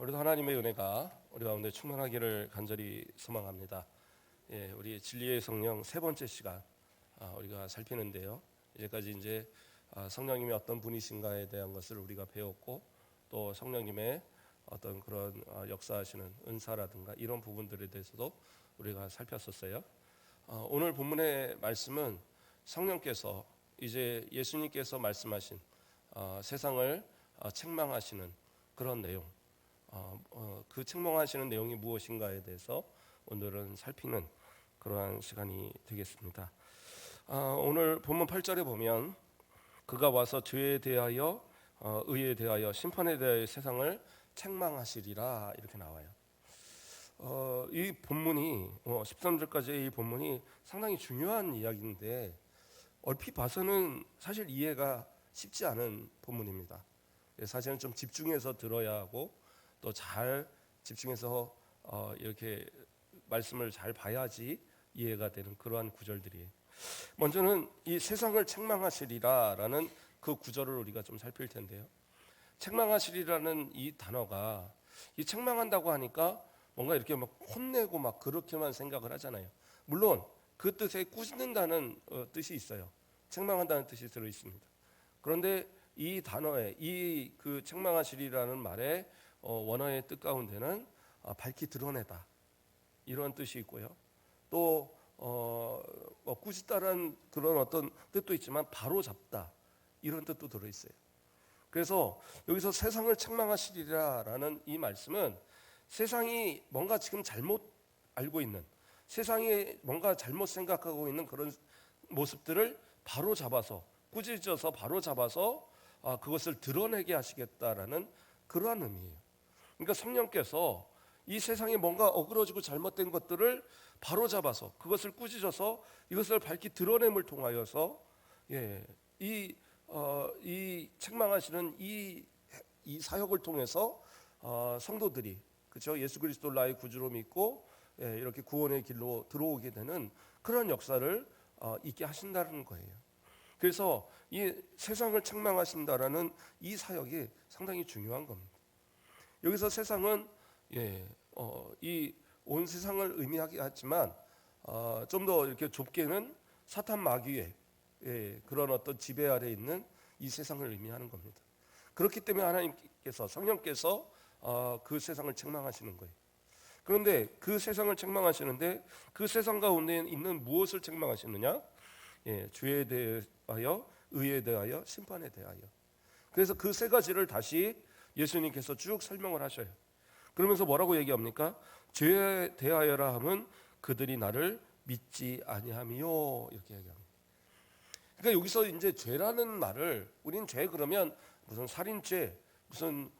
우리도 하나님의 은혜가 우리 가운데 충만하기를 간절히 소망합니다. 우리 진리의 성령 세 번째 시간 우리가 살피는데요. 이제까지 이제 성령님이 어떤 분이신가에 대한 것을 우리가 배웠고, 또 성령님의 어떤 그런 역사하시는 은사라든가 이런 부분들에 대해서도 우리가 살폈었어요. 오늘 본문의 말씀은 성령께서 이제 예수님께서 말씀하신 세상을 책망하시는 그런 내용, 그 책망하시는 내용이 무엇인가에 대해서 오늘은 살피는 그러한 시간이 되겠습니다. 오늘 본문 8절에 보면 그가 와서 죄에 대하여 의에 대하여 심판에 대하여 세상을 책망하시리라 이렇게 나와요. 이 본문이 13절까지의 이 본문이 상당히 중요한 이야기인데 얼핏 봐서는 사실 이해가 쉽지 않은 본문입니다. 사실은 좀 집중해서 들어야 하고 또 잘 집중해서 이렇게 말씀을 잘 봐야지 이해가 되는 그러한 구절들이에요. 먼저는 이 세상을 책망하시리라라는 그 구절을 우리가 좀 살필 텐데요. 책망하시리라는 이 단어가, 이 책망한다고 하니까 뭔가 이렇게 막 혼내고 막 그렇게만 생각을 하잖아요. 물론 그 뜻에 꾸짖는다는 뜻이 있어요. 책망한다는 뜻이 들어 있습니다. 그런데 이 단어에 이 그 책망하시리라는 말에 원어의 뜻 가운데는 밝히 드러내다 이런 뜻이 있고요. 또 꾸짖다라는 그런 어떤 뜻도 있지만 바로 잡다 이런 뜻도 들어 있어요. 그래서 여기서 세상을 책망하시리라라는 이 말씀은 세상이 뭔가 지금 잘못 알고 있는, 세상이 뭔가 잘못 생각하고 있는 그런 모습들을 바로 잡아서, 꾸짖어서 바로 잡아서 그것을 드러내게 하시겠다라는 그러한 의미예요. 그러니까 성령께서 이 세상에 뭔가 어그러지고 잘못된 것들을 바로 잡아서 그것을 꾸짖어서 이것을 밝히 드러냄을 통하여서 이 책망하시는 이 사역을 통해서 성도들이, 그렇죠, 예수 그리스도를 나의 구주로 믿고 이렇게 구원의 길로 들어오게 되는 그런 역사를 있게 하신다는 거예요. 그래서 이 세상을 책망하신다라는 이 사역이 상당히 중요한 겁니다. 여기서 세상은 이 온 세상을 의미하긴 하지만 좀 더 이렇게 좁게는 사탄 마귀의 그런 어떤 지배 아래 있는 이 세상을 의미하는 겁니다. 그렇기 때문에 하나님께서, 성령께서 그 세상을 책망하시는 거예요. 그런데 그 세상을 책망하시는데 그 세상 가운데 있는 무엇을 책망하시느냐? 죄에 대하여, 의에 대하여, 심판에 대하여. 그래서 그 세 가지를 다시 예수님께서 쭉 설명을 하셔요. 그러면서 뭐라고 얘기합니까? 죄에 대하여라 하면 그들이 나를 믿지 아니함이요 이렇게 얘기합니다. 그러니까 여기서 이제 죄라는 말을, 우리는 죄 그러면 무슨 살인죄, 무슨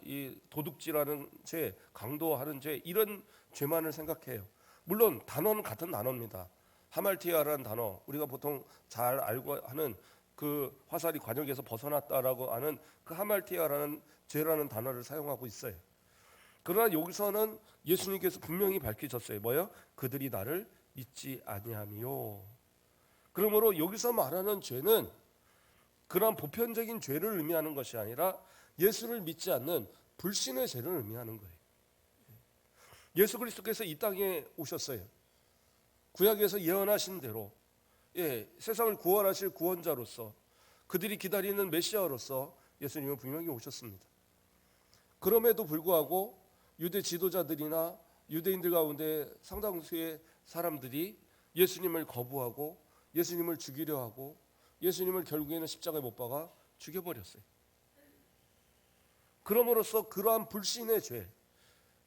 이 도둑질하는 죄, 강도하는 죄, 이런 죄만을 생각해요. 물론 단어는 같은 단어입니다. 하말티아라는 단어, 우리가 보통 잘 알고 하는 그 화살이 관역에서 벗어났다라고 하는 그 하말티아라는 죄라는 단어를 사용하고 있어요. 그러나 여기서는 예수님께서 분명히 밝히셨어요. 뭐요? 그들이 나를 믿지 아니함이요. 그러므로 여기서 말하는 죄는 그런 보편적인 죄를 의미하는 것이 아니라 예수를 믿지 않는 불신의 죄를 의미하는 거예요. 예수 그리스도께서 이 땅에 오셨어요. 구약에서 예언하신 대로 세상을 구원하실 구원자로서, 그들이 기다리는 메시아로서 예수님은 분명히 오셨습니다. 그럼에도 불구하고 유대 지도자들이나 유대인들 가운데 상당수의 사람들이 예수님을 거부하고 예수님을 죽이려 하고 예수님을 결국에는 십자가에 못 박아 죽여버렸어요. 그럼으로써 그러한 불신의 죄,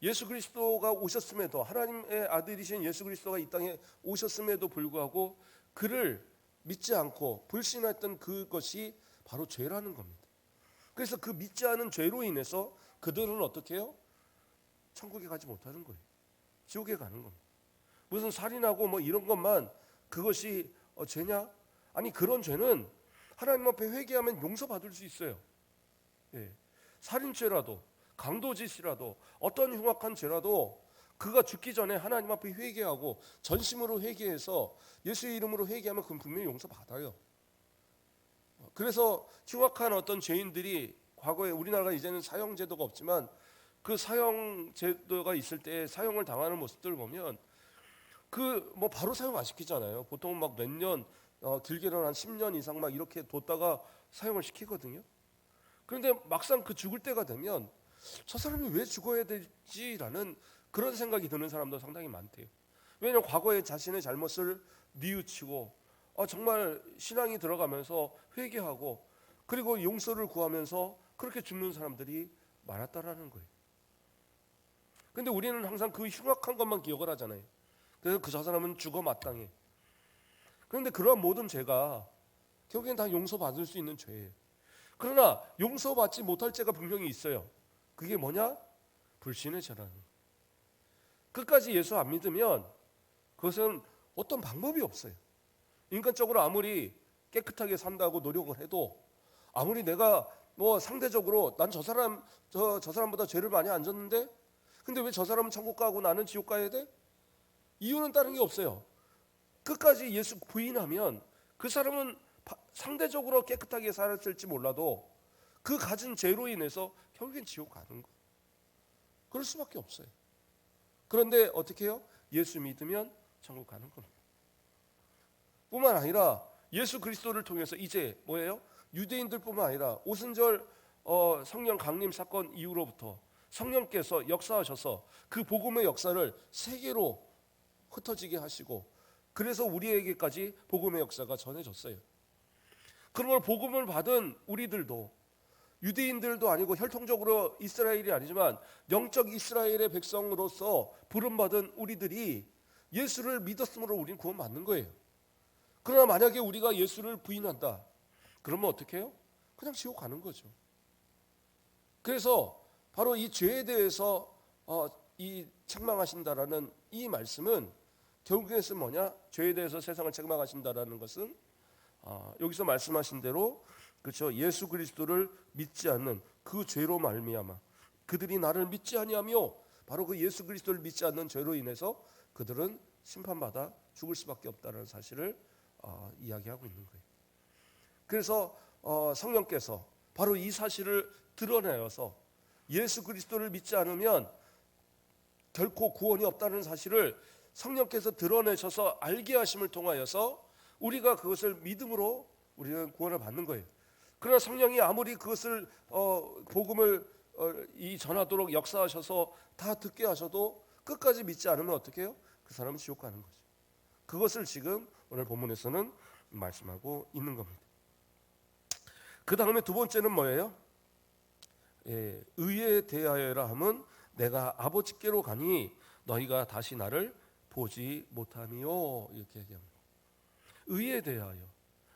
예수 그리스도가 오셨음에도, 하나님의 아들이신 예수 그리스도가 이 땅에 오셨음에도 불구하고 그를 믿지 않고 불신했던 그것이 바로 죄라는 겁니다. 그래서 그 믿지 않은 죄로 인해서 그들은 어떻게 해요? 천국에 가지 못하는 거예요. 지옥에 가는 겁니다. 무슨 살인하고 뭐 이런 것만 그것이 죄냐? 아니, 그런 죄는 하나님 앞에 회개하면 용서받을 수 있어요. 살인죄라도, 강도짓이라도, 어떤 흉악한 죄라도 그가 죽기 전에 하나님 앞에 회개하고 전심으로 회개해서 예수의 이름으로 회개하면 그건 분명히 용서받아요. 그래서 흉악한 어떤 죄인들이 과거에, 우리나라가 이제는 사형제도가 없지만 그 사형 제도가 있을 때 사형을 당하는 모습들 보면 그 뭐 바로 사형 안 시키잖아요. 보통 막 몇 년, 길게는 한 10년 이상 막 이렇게 뒀다가 사형을 시키거든요. 그런데 막상 그 죽을 때가 되면 저 사람이 왜 죽어야 되지라는 그런 생각이 드는 사람도 상당히 많대요. 왜냐하면 과거에 자신의 잘못을 뉘우치고 정말 신앙이 들어가면서 회개하고 그리고 용서를 구하면서 그렇게 죽는 사람들이 많았다라는 거예요. 근데 우리는 항상 그 흉악한 것만 기억을 하잖아요. 그래서 저 사람은 죽어 마땅해. 그런데 그러한 모든 죄가 결국엔 다 용서받을 수 있는 죄예요. 그러나 용서받지 못할 죄가 분명히 있어요. 그게 뭐냐? 불신의 죄라는 거예요. 끝까지 예수 안 믿으면 그것은 어떤 방법이 없어요. 인간적으로 아무리 깨끗하게 산다고 노력을 해도 아무리 내가 뭐 상대적으로 난 저 사람보다 죄를 많이 안 졌는데 근데 왜 저 사람은 천국 가고 나는 지옥 가야 돼? 이유는 다른 게 없어요. 끝까지 예수 부인하면 그 사람은 상대적으로 깨끗하게 살았을지 몰라도 그 가진 죄로 인해서 결국엔 지옥 가는 거예요. 그럴 수밖에 없어요. 그런데 어떻게 해요? 예수 믿으면 천국 가는 겁니다. 뿐만 아니라 예수 그리스도를 통해서 이제 뭐예요? 유대인들뿐만 아니라 오순절 성령 강림 사건 이후로부터 성령께서 역사하셔서 그 복음의 역사를 세계로 흩어지게 하시고 그래서 우리에게까지 복음의 역사가 전해졌어요. 그러므로 복음을 받은 우리들도 유대인들도 아니고 혈통적으로 이스라엘이 아니지만 영적 이스라엘의 백성으로서 부름받은 우리들이 예수를 믿었으므로 우리는 구원받는 거예요. 그러나 만약에 우리가 예수를 부인한다 그러면 어떻게 해요? 그냥 지옥 가는 거죠. 그래서 바로 이 죄에 대해서 이 책망하신다라는 이 말씀은 결국에는 뭐냐? 죄에 대해서 세상을 책망하신다라는 것은 여기서 말씀하신 대로 그렇죠. 예수 그리스도를 믿지 않는 그 죄로 말미암아 그들이 나를 믿지 아니하며 바로 그 예수 그리스도를 믿지 않는 죄로 인해서 그들은 심판받아 죽을 수밖에 없다는 사실을 이야기하고 있는 거예요. 그래서 성령께서 바로 이 사실을 드러내어서 예수 그리스도를 믿지 않으면 결코 구원이 없다는 사실을 성령께서 드러내셔서 알게 하심을 통하여서 우리가 그것을 믿음으로 우리는 구원을 받는 거예요. 그러나 성령이 아무리 그것을 복음을 전하도록 역사하셔서 다 듣게 하셔도 끝까지 믿지 않으면 어떻게 해요? 그 사람은 지옥 가는 거죠. 그것을 지금 오늘 본문에서는 말씀하고 있는 겁니다. 그 다음에 두 번째는 뭐예요? 의에 대하여라 함은 내가 아버지께로 가니 너희가 다시 나를 보지 못하니요 이렇게 얘기합니다. 의에 대하여.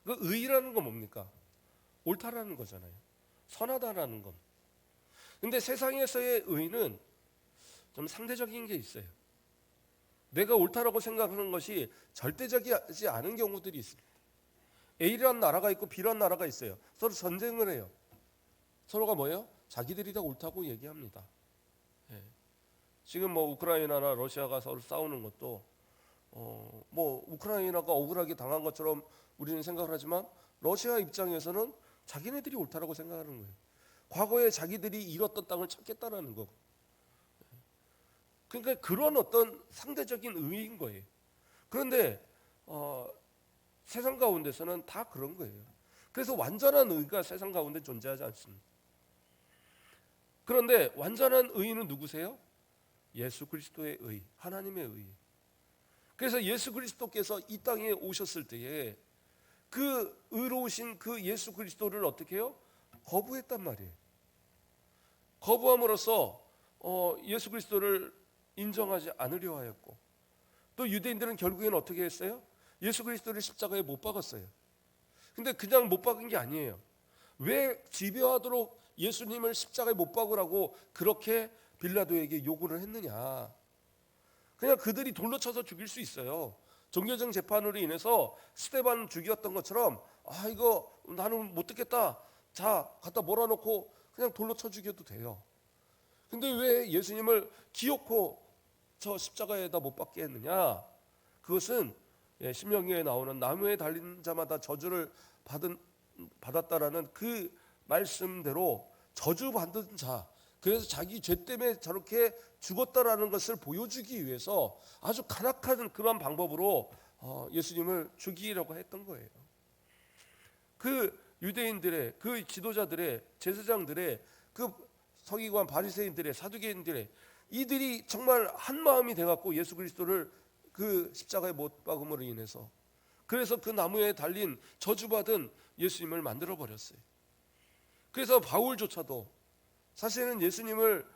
그 의라는 건 뭡니까? 옳다라는 거잖아요. 선하다라는 건. 근데 세상에서의 의는 좀 상대적인 게 있어요. 내가 옳다라고 생각하는 것이 절대적이지 않은 경우들이 있습니다. A라는 나라가 있고 B라는 나라가 있어요. 서로 전쟁을 해요. 서로가 뭐예요? 자기들이 다 옳다고 얘기합니다. 지금 뭐 우크라이나나 러시아가 서로 싸우는 것도 뭐 우크라이나가 억울하게 당한 것처럼 우리는 생각을 하지만 러시아 입장에서는 자기네들이 옳다라고 생각하는 거예요. 과거에 자기들이 잃었던 땅을 찾겠다라는 거. 그러니까 그런 어떤 상대적인 의의인 거예요. 그런데 세상 가운데서는 다 그런 거예요. 그래서 완전한 의가 세상 가운데 존재하지 않습니다. 그런데 완전한 의는 누구세요? 예수 그리스도의 의, 하나님의 의. 그래서 예수 그리스도께서 이 땅에 오셨을 때에 그 의로우신 그 예수 그리스도를 어떻게 해요? 거부했단 말이에요. 거부함으로써 예수 그리스도를 인정하지 않으려 하였고 또 유대인들은 결국에는 어떻게 했어요? 예수 그리스도를 십자가에 못 박았어요. 근데 그냥 못 박은 게 아니에요. 왜 지배하도록 예수님을 십자가에 못 박으라고 그렇게 빌라도에게 요구를 했느냐? 그냥 그들이 돌로 쳐서 죽일 수 있어요. 종교적 재판으로 인해서 스데반 죽였던 것처럼 이거 나는 못 듣겠다. 자 갖다 몰아놓고 그냥 돌로 쳐 죽여도 돼요. 근데 왜 예수님을 기어코 저 십자가에다 못 박게 했느냐? 그것은 신명기에 나오는 나무에 달린 자마다 저주를 받았다라는 그 말씀대로 저주받은 자, 그래서 자기 죄 때문에 저렇게 죽었다라는 것을 보여주기 위해서 아주 간악한 그런 방법으로 예수님을 죽이려고 했던 거예요. 그 유대인들의, 그 지도자들의, 제사장들의, 그 서기관 바리새인들의, 사두개인들의, 이들이 정말 한 마음이 돼갖고 예수 그리스도를 그 십자가에 못 박음으로 인해서, 그래서 그 나무에 달린 저주받은 예수님을 만들어 버렸어요. 그래서 바울조차도 사실은 예수님을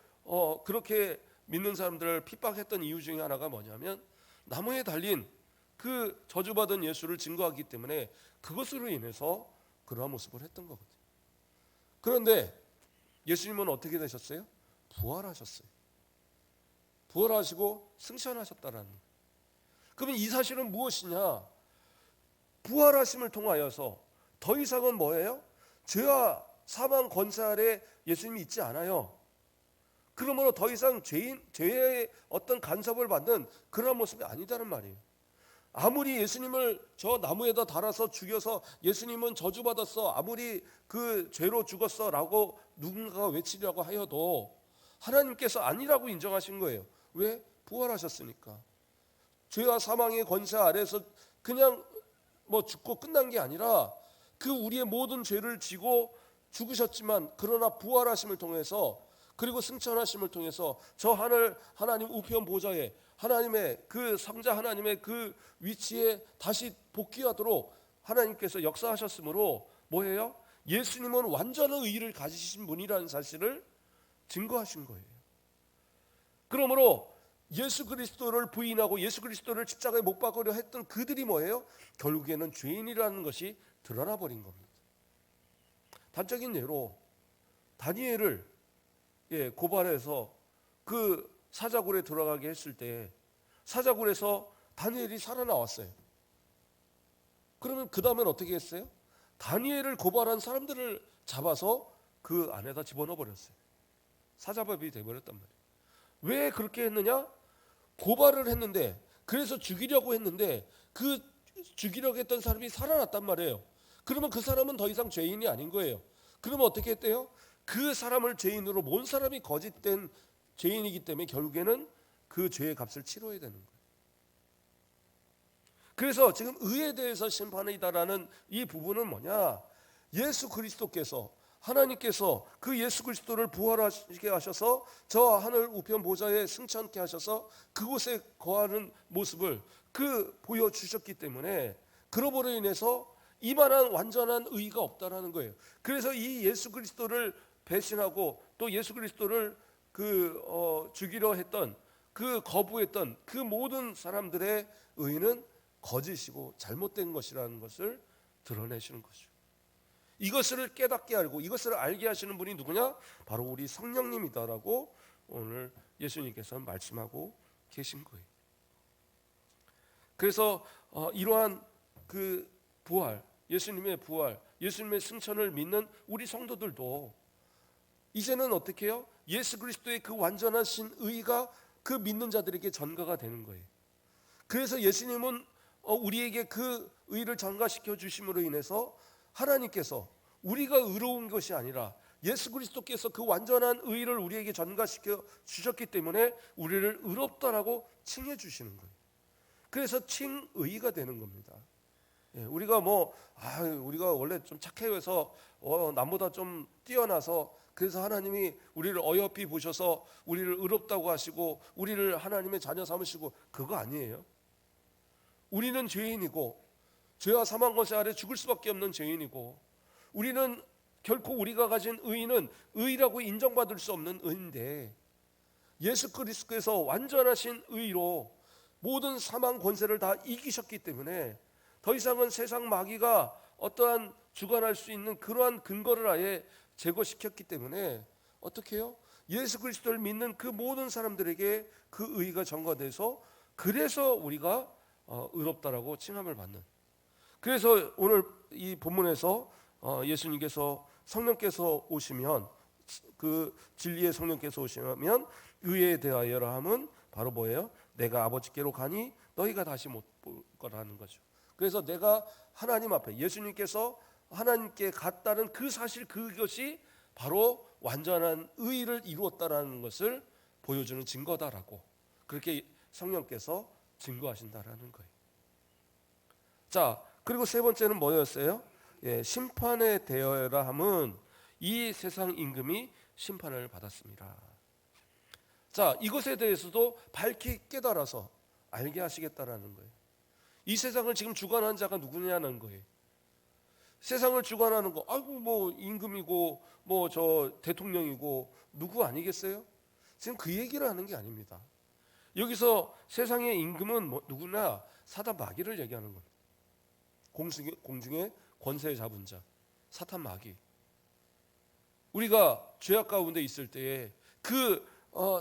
그렇게 믿는 사람들을 핍박했던 이유 중에 하나가 뭐냐면, 나무에 달린 그 저주받은 예수를 증거하기 때문에 그것으로 인해서 그러한 모습을 했던 거거든요. 그런데 예수님은 어떻게 되셨어요? 부활하셨어요. 부활하시고 승천하셨다라는 거예요. 그러면 이 사실은 무엇이냐? 부활하심을 통하여서 더 이상은 뭐예요? 죄와 사망 권세 아래 예수님이 있지 않아요. 그러므로 더 이상 죄의 어떤 간섭을 받는 그런 모습이 아니다는 말이에요. 아무리 예수님을 저 나무에다 달아서 죽여서 예수님은 저주받았어, 아무리 그 죄로 죽었어 라고 누군가가 외치려고 하여도 하나님께서 아니라고 인정하신 거예요. 왜? 부활하셨으니까. 죄와 사망의 권세 아래서 그냥 뭐 죽고 끝난 게 아니라 그 우리의 모든 죄를 지고 죽으셨지만, 그러나 부활하심을 통해서, 그리고 승천하심을 통해서 저 하나님 우편 보좌에 하나님의 그 성자 하나님의 그 위치에 다시 복귀하도록 하나님께서 역사하셨으므로 뭐예요? 예수님은 완전한 의의를 가지신 분이라는 사실을 증거하신 거예요. 그러므로 예수 그리스도를 부인하고 예수 그리스도를 십자가에 못 박으려 했던 그들이 뭐예요? 결국에는 죄인이라는 것이 드러나 버린 겁니다. 단적인 예로 다니엘을 고발해서 그 사자굴에 들어가게 했을 때 사자굴에서 다니엘이 살아나왔어요. 그러면 그 다음엔 어떻게 했어요? 다니엘을 고발한 사람들을 잡아서 그 안에다 집어넣어 버렸어요. 사자밥이 되어버렸단 말이에요. 왜 그렇게 했느냐? 고발을 했는데, 그래서 죽이려고 했는데 그 죽이려고 했던 사람이 살아났단 말이에요. 그러면 그 사람은 더 이상 죄인이 아닌 거예요. 그러면 어떻게 했대요? 그 사람을 죄인으로 몬 사람이 거짓된 죄인이기 때문에 결국에는 그 죄의 값을 치러야 되는 거예요. 그래서 지금 의에 대해서 심판이다라는 이 부분은 뭐냐? 예수 그리스도께서, 하나님께서 그 예수 그리스도를 부활하시게 하셔서 저 하늘 우편 보좌에 승천케 하셔서 그곳에 거하는 모습을 보여주셨기 때문에, 그러므로 인해서 이만한 완전한 의가 없다라는 거예요. 그래서 이 예수 그리스도를 배신하고 또 예수 그리스도를 죽이려 했던, 거부했던 그 모든 사람들의 의는 거짓이고 잘못된 것이라는 것을 드러내시는 거죠. 이것을 깨닫게 알고 이것을 알게 하시는 분이 누구냐? 바로 우리 성령님이다라고 오늘 예수님께서 말씀하고 계신 거예요. 그래서 이러한 그 부활, 예수님의 부활, 예수님의 승천을 믿는 우리 성도들도 이제는 어떻게 해요? 예수 그리스도의 그 완전하신 의가 그 믿는 자들에게 전가가 되는 거예요. 그래서 예수님은 우리에게 그 의를 전가시켜 주심으로 인해서 하나님께서 우리가 의로운 것이 아니라 예수 그리스도께서 그 완전한 의를 우리에게 전가시켜 주셨기 때문에 우리를 의롭다라고 칭해 주시는 거예요. 그래서 칭의가 되는 겁니다. 우리가 우리가 원래 좀 착해서 남보다 좀 뛰어나서 그래서 하나님이 우리를 어여삐 보셔서 우리를 의롭다고 하시고 우리를 하나님의 자녀 삼으시고, 그거 아니에요. 우리는 죄인이고 죄와 사망 권세 아래 죽을 수밖에 없는 죄인이고, 우리는 결코 우리가 가진 의는 의라고 인정받을 수 없는 의인데, 예수 그리스도께서 완전하신 의로 모든 사망 권세를 다 이기셨기 때문에 더 이상은 세상 마귀가 어떠한 주관할 수 있는 그러한 근거를 아예 제거시켰기 때문에 어떻게 해요? 예수 그리스도를 믿는 그 모든 사람들에게 그 의가 전가돼서, 그래서 우리가 의롭다라고 칭함을 받는. 그래서 오늘 이 본문에서 예수님께서 성령께서 오시면, 그 진리의 성령께서 오시면 의에 대하여라 함은 바로 뭐예요? 내가 아버지께로 가니 너희가 다시 못 볼 거라는 거죠. 그래서 내가 하나님 앞에, 예수님께서 하나님께 갔다는 그 사실, 그것이 바로 완전한 의를 이루었다라는 것을 보여주는 증거다라고 그렇게 성령께서 증거하신다라는 거예요. 자, 그리고 세 번째는 뭐였어요? 심판에 대하여라 함은 이 세상 임금이 심판을 받았습니다. 자, 이것에 대해서도 밝히 깨달아서 알게 하시겠다라는 거예요. 이 세상을 지금 주관하는 자가 누구냐는 거예요. 세상을 주관하는 거, 아이고 뭐 임금이고 뭐 저 대통령이고 누구 아니겠어요? 지금 그 얘기를 하는 게 아닙니다. 여기서 세상의 임금은 뭐 누구나 사단 마귀를 얘기하는 겁니다. 공중의 권세 잡은 자, 사탄 마귀. 우리가 죄악 가운데 있을 때에 그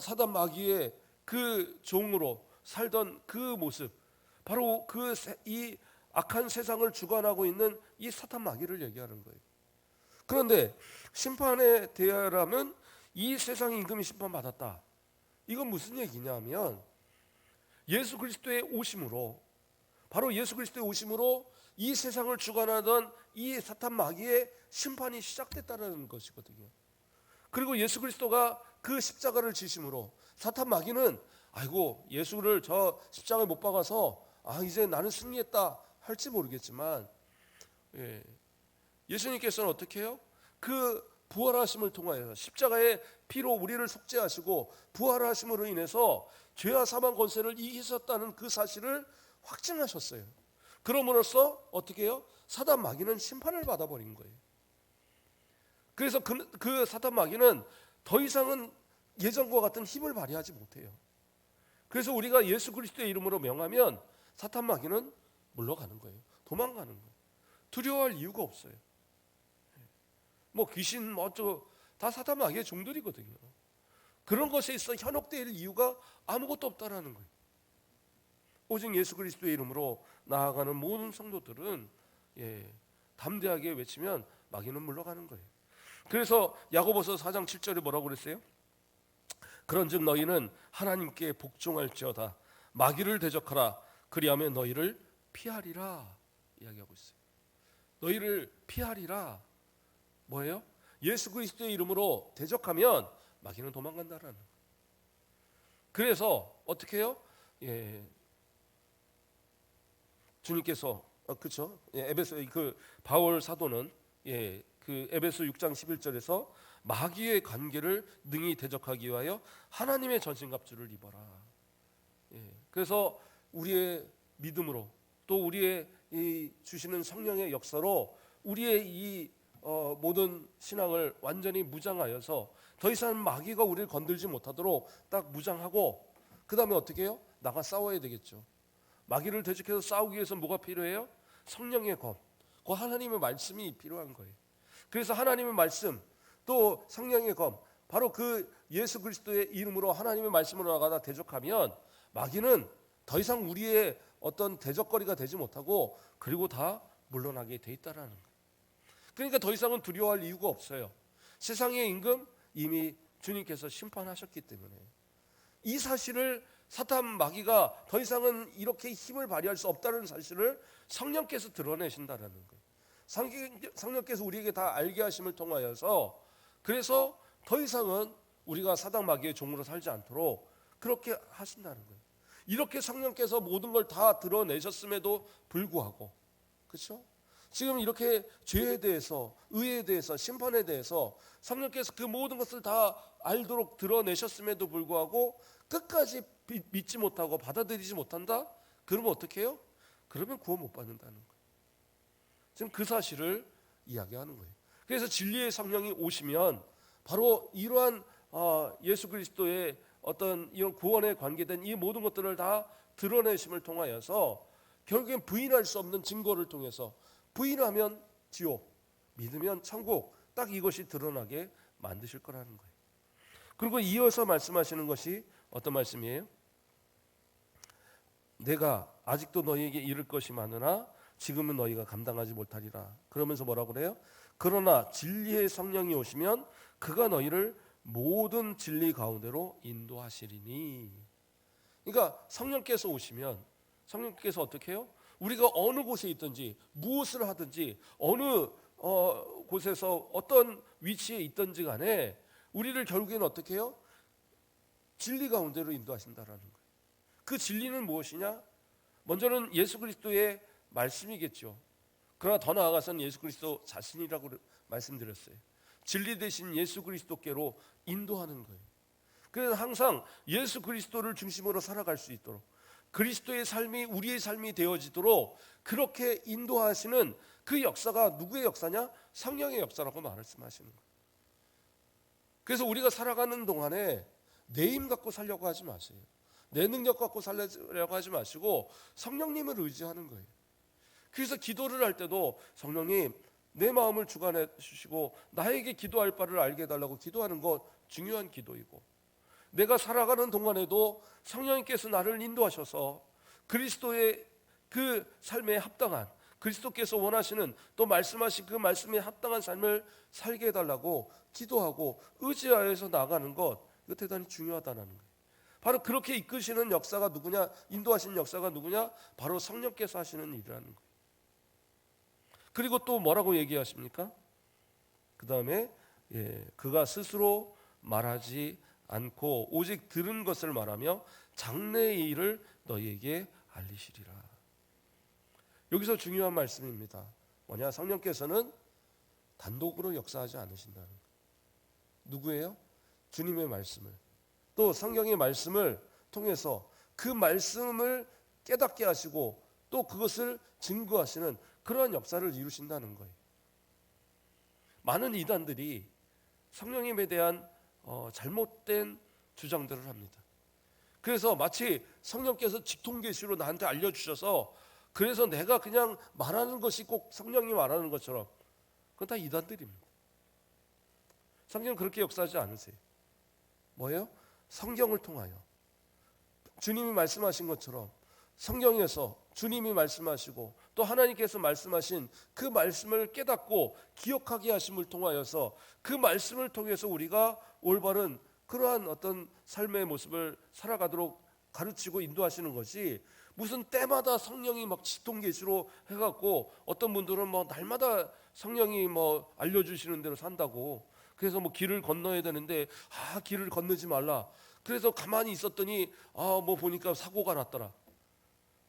사단 마귀의 그 종으로 살던 그 모습, 바로 이 악한 세상을 주관하고 있는 이 사탄 마귀를 얘기하는 거예요. 그런데 심판에 대하여라면 이 세상의 임금이 심판받았다. 이건 무슨 얘기냐면 예수 그리스도의 오심으로, 바로 예수 그리스도의 오심으로 이 세상을 주관하던 이 사탄 마귀의 심판이 시작됐다는 것이거든요. 그리고 예수 그리스도가 그 십자가를 지심으로 사탄 마귀는 아이고 예수를 저 십자가에 못 박아서 이제 나는 승리했다 할지 모르겠지만, 예수님께서는 어떻게 해요? 그 부활하심을 통하여 십자가의 피로 우리를 속죄하시고 부활하심으로 인해서 죄와 사망 권세를 이기셨다는 그 사실을 확증하셨어요. 그럼으로써 어떻게 해요? 사단 마귀는 심판을 받아버린 거예요. 그래서 그 사단 마귀는 더 이상은 예전과 같은 힘을 발휘하지 못해요. 그래서 우리가 예수 그리스도의 이름으로 명하면 사탄 마귀는 물러가는 거예요. 도망가는 거예요. 두려워할 이유가 없어요. 뭐 귀신 다 사탄 마귀의 종들이거든요. 그런 것에 있어 현혹될 이유가 아무것도 없다라는 거예요. 오직 예수 그리스도의 이름으로 나아가는 모든 성도들은 담대하게 외치면 마귀는 물러가는 거예요. 그래서 야고보서 4장 7절에 뭐라고 그랬어요? 그런즉 너희는 하나님께 복종할지어다. 마귀를 대적하라. 그리하면 너희를 피하리라. 이야기하고 있어요. 너희를 피하리라. 뭐예요? 예수 그리스도의 이름으로 대적하면 마귀는 도망간다라는 거예요. 그래서 어떻게 해요? 주님께서 그렇죠? 에베소 그 바울 사도는 그 에베소 6장 11절에서 마귀의 관계를 능히 대적하기 위하여 하나님의 전신갑주를 입어라. 그래서 우리의 믿음으로 또 우리의 이 주시는 성령의 역사로 우리의 이 모든 신앙을 완전히 무장하여서 더 이상 마귀가 우리를 건들지 못하도록 딱 무장하고, 그 다음에 어떻게 해요? 나가 싸워야 되겠죠. 마귀를 대적해서 싸우기 위해서 뭐가 필요해요? 성령의 검, 그 하나님의 말씀이 필요한 거예요. 그래서 하나님의 말씀 또 성령의 검, 바로 그 예수 그리스도의 이름으로 하나님의 말씀으로 나가다 대적하면 마귀는 더 이상 우리의 어떤 대적거리가 되지 못하고 그리고 다 물러나게 돼 있다라는 거예요. 그러니까 더 이상은 두려워할 이유가 없어요. 세상의 임금 이미 주님께서 심판하셨기 때문에 이 사실을 사탄 마귀가 더 이상은 이렇게 힘을 발휘할 수 없다는 사실을 성령께서 드러내신다라는 거예요. 성령께서 우리에게 다 알게 하심을 통하여서, 그래서 더 이상은 우리가 사단 마귀의 종으로 살지 않도록 그렇게 하신다는 거예요. 이렇게 성령께서 모든 걸 다 드러내셨음에도 불구하고, 그렇죠? 지금 이렇게 죄에 대해서, 의에 대해서, 심판에 대해서 성령께서 그 모든 것을 다 알도록 드러내셨음에도 불구하고 끝까지 믿지 못하고 받아들이지 못한다? 그러면 어떻게 해요? 그러면 구원 못 받는다는 거예요. 지금 그 사실을 이야기하는 거예요. 그래서 진리의 성령이 오시면 바로 이러한 예수 그리스도의 어떤 이런 구원에 관계된 이 모든 것들을 다 드러내심을 통하여서 결국엔 부인할 수 없는 증거를 통해서, 부인하면 지옥, 믿으면 천국, 딱 이것이 드러나게 만드실 거라는 거예요. 그리고 이어서 말씀하시는 것이 어떤 말씀이에요? 내가 아직도 너희에게 이를 것이 많으나 지금은 너희가 감당하지 못하리라. 그러면서 뭐라고 그래요? 그러나 진리의 성령이 오시면 그가 너희를 모든 진리 가운데로 인도하시리니. 그러니까 성령께서 오시면, 성령께서 어떻게 해요? 우리가 어느 곳에 있든지 무엇을 하든지 어느 곳에서 어떤 위치에 있든지 간에 우리를 결국에는 어떻게 해요? 진리 가운데로 인도하신다라는 거예요. 그 진리는 무엇이냐? 먼저는 예수 그리스도의 말씀이겠죠. 그러나 더 나아가서는 예수 그리스도 자신이라고 말씀드렸어요. 진리 대신 예수 그리스도께로 인도하는 거예요. 그래서 항상 예수 그리스도를 중심으로 살아갈 수 있도록, 그리스도의 삶이 우리의 삶이 되어지도록 그렇게 인도하시는 그 역사가 누구의 역사냐? 성령의 역사라고 말씀하시는 거예요. 그래서 우리가 살아가는 동안에 내 힘 갖고 살려고 하지 마세요. 내 능력 갖고 살려고 하지 마시고 성령님을 의지하는 거예요. 그래서 기도를 할 때도 성령님 내 마음을 주관해 주시고 나에게 기도할 바를 알게 해달라고 기도하는 것 중요한 기도이고, 내가 살아가는 동안에도 성령님께서 나를 인도하셔서 그리스도의 그 삶에 합당한, 그리스도께서 원하시는 또 말씀하신 그 말씀에 합당한 삶을 살게 해달라고 기도하고 의지하여서 나가는 것, 이거 대단히 중요하다는 거예요. 바로 그렇게 이끄시는 역사가 누구냐? 인도하시는 역사가 누구냐? 바로 성령께서 하시는 일이라는 거예요. 그리고 또 뭐라고 얘기하십니까? 그 다음에 그가 스스로 말하지 않고 오직 들은 것을 말하며 장래의 일을 너희에게 알리시리라. 여기서 중요한 말씀입니다. 뭐냐? 성령께서는 단독으로 역사하지 않으신다는 거예요. 누구예요? 주님의 말씀을, 또 성경의 말씀을 통해서 그 말씀을 깨닫게 하시고 또 그것을 증거하시는 그러한 역사를 이루신다는 거예요. 많은 이단들이 성령님에 대한 잘못된 주장들을 합니다. 그래서 마치 성령께서 직통계시로 나한테 알려주셔서 그래서 내가 그냥 말하는 것이 꼭 성령이 말하는 것처럼, 그건 다 이단들입니다. 성경은 그렇게 역사하지 않으세요. 뭐예요? 성경을 통하여 주님이 말씀하신 것처럼 성경에서 주님이 말씀하시고 또 하나님께서 말씀하신 그 말씀을 깨닫고 기억하게 하심을 통하여서 그 말씀을 통해서 우리가 올바른 그러한 어떤 삶의 모습을 살아가도록 가르치고 인도하시는 것이, 무슨 때마다 성령이 막 직통계시로 해갖고 어떤 분들은 뭐 날마다 성령이 뭐 알려주시는 대로 산다고, 그래서 뭐 길을 건너야 되는데 길을 건너지 말라, 그래서 가만히 있었더니 뭐 보니까 사고가 났더라.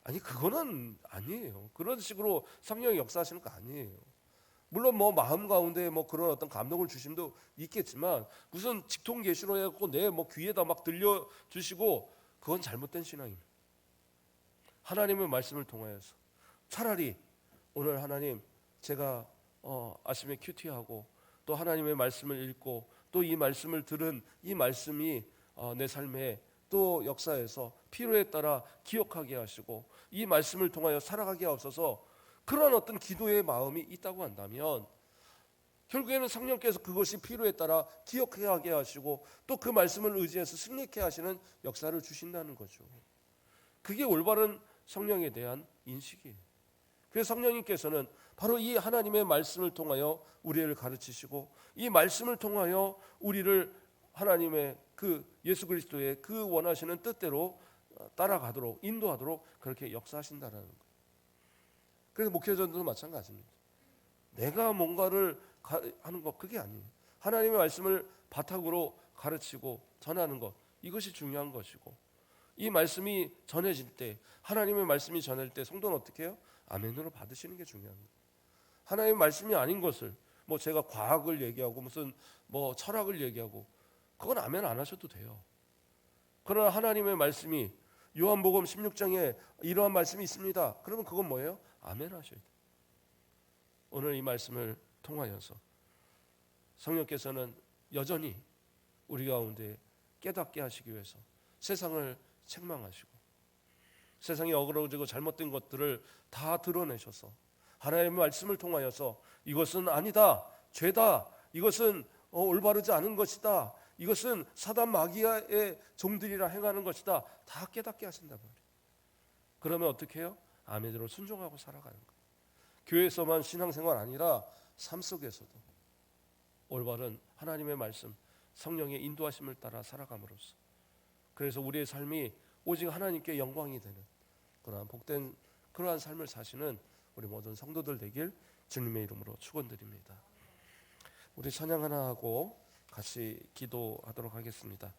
아니, 그거는 아니에요. 그런 식으로 성령이 역사하시는 거 아니에요. 물론 뭐 마음 가운데 뭐 그런 어떤 감동을 주심도 있겠지만 무슨 직통계시로 해갖고 내 뭐 귀에다 막 들려 주시고, 그건 잘못된 신앙입니다. 하나님의 말씀을 통하여서 차라리 오늘 하나님 제가 아침에 큐티하고 또 하나님의 말씀을 읽고 또 이 말씀을 들은 이 말씀이 내 삶에 또 역사에서 필요에 따라 기억하게 하시고 이 말씀을 통하여 살아가게 하옵소서, 그런 어떤 기도의 마음이 있다고 한다면 결국에는 성령께서 그것이 필요에 따라 기억하게 하시고 또 그 말씀을 의지해서 승리케 하시는 역사를 주신다는 거죠. 그게 올바른 성령에 대한 인식이에요. 그래서 성령님께서는 바로 이 하나님의 말씀을 통하여 우리를 가르치시고 이 말씀을 통하여 우리를 하나님의 그 예수 그리스도의 그 원하시는 뜻대로 따라가도록 인도하도록 그렇게 역사하신다는 거예요. 그래서 목회자들도 마찬가지입니다. 내가 뭔가를 하는 것, 그게 아니에요. 하나님의 말씀을 바탕으로 가르치고 전하는 것, 이것이 중요한 것이고, 이 말씀이 전해질 때, 하나님의 말씀이 전해질 때 성도는 어떻게 해요? 아멘으로 받으시는 게 중요한 거예요. 하나님의 말씀이 아닌 것을 뭐 제가 과학을 얘기하고 무슨 뭐 철학을 얘기하고, 그건 아멘 안 하셔도 돼요. 그러나 하나님의 말씀이 요한복음 16장에 이러한 말씀이 있습니다. 그러면 그건 뭐예요? 아멘 하셔야 돼요. 오늘 이 말씀을 통하여서 성령께서는 여전히 우리 가운데 깨닫게 하시기 위해서 세상을 책망하시고 세상에 어그러지고 잘못된 것들을 다 드러내셔서 하나님의 말씀을 통하여서 이것은 아니다, 죄다, 이것은 올바르지 않은 것이다, 이것은 사단 마귀의 종들이라 행하는 것이다, 다 깨닫게 하신단 말이에요. 그러면 어떻게 해요? 아멘으로 순종하고 살아가는 거예요. 교회에서만 신앙생활 아니라 삶 속에서도 올바른 하나님의 말씀, 성령의 인도하심을 따라 살아감으로써, 그래서 우리의 삶이 오직 하나님께 영광이 되는 그러한 복된 그러한 삶을 사시는 우리 모든 성도들 되길 주님의 이름으로 축원드립니다. 우리 찬양 하나 하고 같이 기도하도록 하겠습니다.